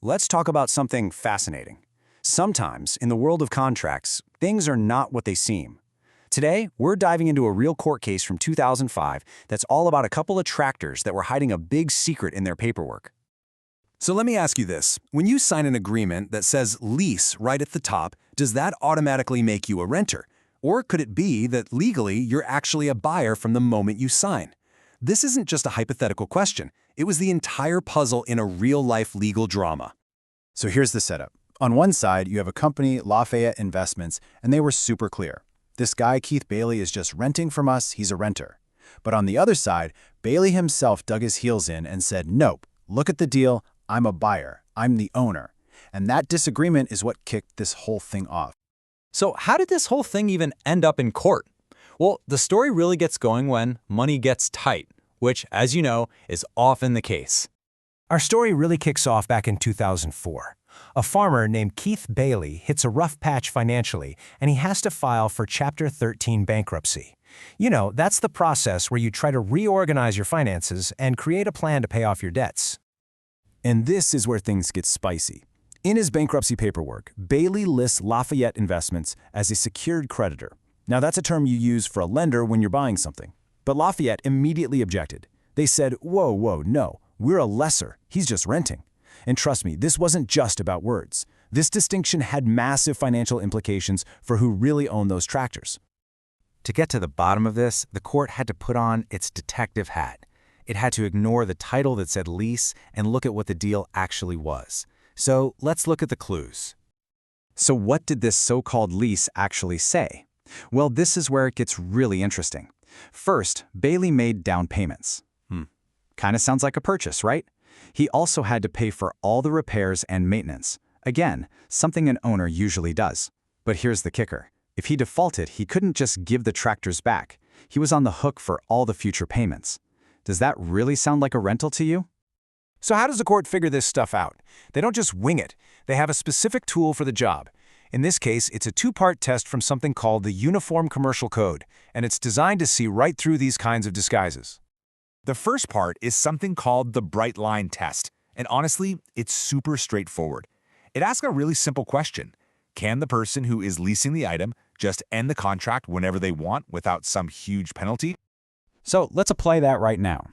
let's talk about something fascinating. Sometimes, in the world of contracts, things are not what they seem. Today, we're diving into a real court case from 2005 that's all about a couple of tractors that were hiding a big secret in their paperwork. So let me ask you this. When you sign an agreement that says lease right at the top, does that automatically make you a renter? Or could it be that legally you're actually a buyer from the moment you sign? This isn't just a hypothetical question. It was the entire puzzle in a real-life legal drama. So here's the setup. On one side, you have a company, Lafayette Investments, and they were super clear. This guy, Keith Bailey, is just renting from us, he's a renter. But on the other side, Bailey himself dug his heels in and said, nope, look at the deal, I'm a buyer, I'm the owner. And that disagreement is what kicked this whole thing off. So how did this whole thing even end up in court? Well, the story really gets going when money gets tight, which, as you know, is often the case. Our story really kicks off back in 2004. A farmer named Keith Bailey hits a rough patch financially, and he has to file for Chapter 13 bankruptcy. You know, that's the process where you try to reorganize your finances and create a plan to pay off your debts. And this is where things get spicy. In his bankruptcy paperwork, Bailey lists Lafayette Investments as a secured creditor. Now, that's a term you use for a lender when you're buying something. But Lafayette immediately objected. They said, whoa, no, we're a lessor. He's just renting. And trust me, this wasn't just about words. This distinction had massive financial implications for who really owned those tractors. To get to the bottom of this, the court had to put on its detective hat. It had to ignore the title that said lease and look at what the deal actually was. So let's look at the clues. So what did this so-called lease actually say? Well, this is where it gets really interesting. First, Bailey made down payments. Kinda sounds like a purchase, right? He also had to pay for all the repairs and maintenance. Again, something an owner usually does. But here's the kicker. If he defaulted, he couldn't just give the tractors back. He was on the hook for all the future payments. Does that really sound like a rental to you? So how does the court figure this stuff out? They don't just wing it. They have a specific tool for the job. In this case, it's a two-part test from something called the Uniform Commercial Code, and it's designed to see right through these kinds of disguises. The first part is something called the Bright Line Test, and honestly, it's super straightforward. It asks a really simple question. Can the person who is leasing the item just end the contract whenever they want without some huge penalty? So let's apply that right now.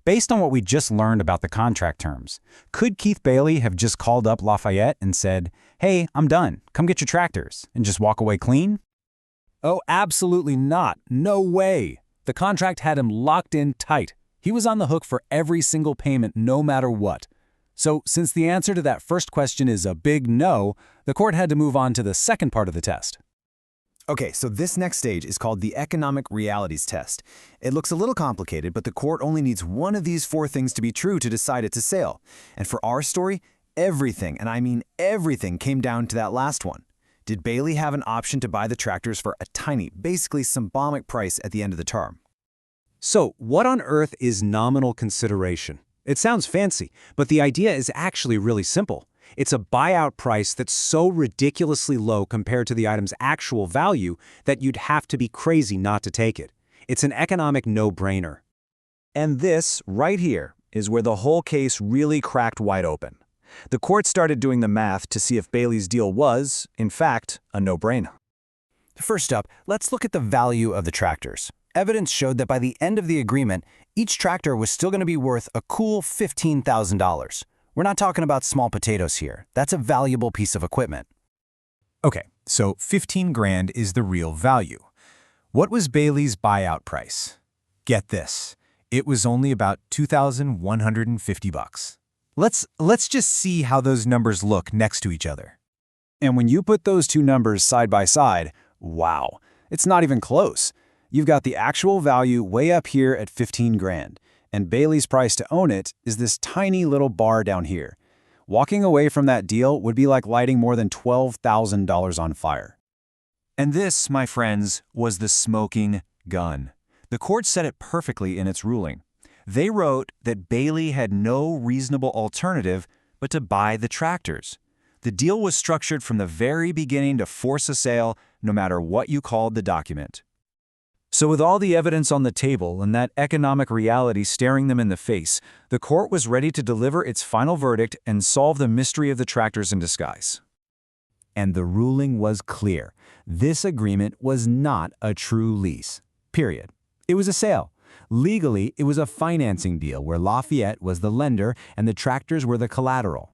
Based on what we just learned about the contract terms, could Keith Bailey have just called up Lafayette and said, hey, I'm done, come get your tractors, and just walk away clean? Oh, absolutely not. No way. The contract had him locked in tight. He was on the hook for every single payment no matter what. So since the answer to that first question is a big no, the court had to move on to the second part of the test. Okay, so this next stage is called the Economic Realities Test. It looks a little complicated, but the court only needs one of these four things to be true to decide it's a sale. And for our story, everything, and I mean everything, came down to that last one. Did Bailey have an option to buy the tractors for a tiny, basically symbolic price at the end of the term? So what on earth is nominal consideration? It sounds fancy, but the idea is actually really simple. It's a buyout price that's so ridiculously low compared to the item's actual value that you'd have to be crazy not to take it. It's an economic no-brainer. And this, right here, is where the whole case really cracked wide open. The court started doing the math to see if Bailey's deal was, in fact, a no-brainer. First up, let's look at the value of the tractors. Evidence showed that by the end of the agreement, each tractor was still going to be worth a cool $15,000. We're not talking about small potatoes here. That's a valuable piece of equipment. Okay, so 15 grand is the real value. What was Bailey's buyout price? Get this. It was only about $2,150. Let's just see how those numbers look next to each other. And when you put those two numbers side by side, wow, it's not even close. You've got the actual value way up here at 15 grand, and Bailey's price to own it is this tiny little bar down here. Walking away from that deal would be like lighting more than $12,000 on fire. And this, my friends, was the smoking gun. The court said it perfectly in its ruling. They wrote that Bailey had no reasonable alternative but to buy the tractors. The deal was structured from the very beginning to force a sale, no matter what you called the document. So with all the evidence on the table and that economic reality staring them in the face, the court was ready to deliver its final verdict and solve the mystery of the tractors in disguise. And the ruling was clear. This agreement was not a true lease. Period. It was a sale. Legally, it was a financing deal where Lafayette was the lender and the tractors were the collateral.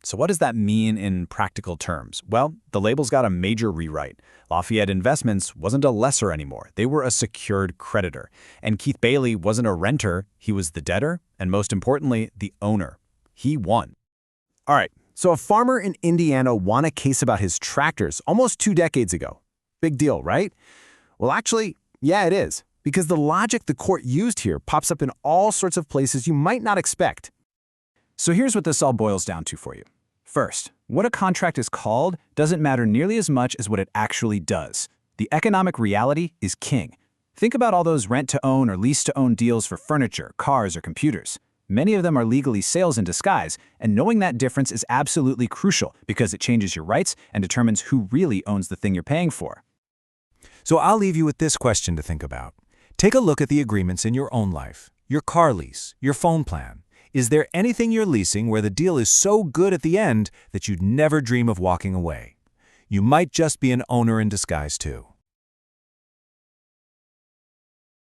So what does that mean in practical terms? Well, the labels got a major rewrite. Lafayette Investments wasn't a lessor anymore. They were a secured creditor. And Keith Bailey wasn't a renter. He was the debtor, and most importantly, the owner. He won. All right, so a farmer in Indiana won a case about his tractors almost 2 decades ago. Big deal, right? Well, actually, yeah, it is. Because the logic the court used here pops up in all sorts of places you might not expect. So here's what this all boils down to for you. First, what a contract is called doesn't matter nearly as much as what it actually does. The economic reality is king. Think about all those rent-to-own or lease-to-own deals for furniture, cars, or computers. Many of them are legally sales in disguise, and knowing that difference is absolutely crucial because it changes your rights and determines who really owns the thing you're paying for. So I'll leave you with this question to think about. Take a look at the agreements in your own life, your car lease, your phone plan. Is there anything you're leasing where the deal is so good at the end that you'd never dream of walking away? You might just be an owner in disguise too.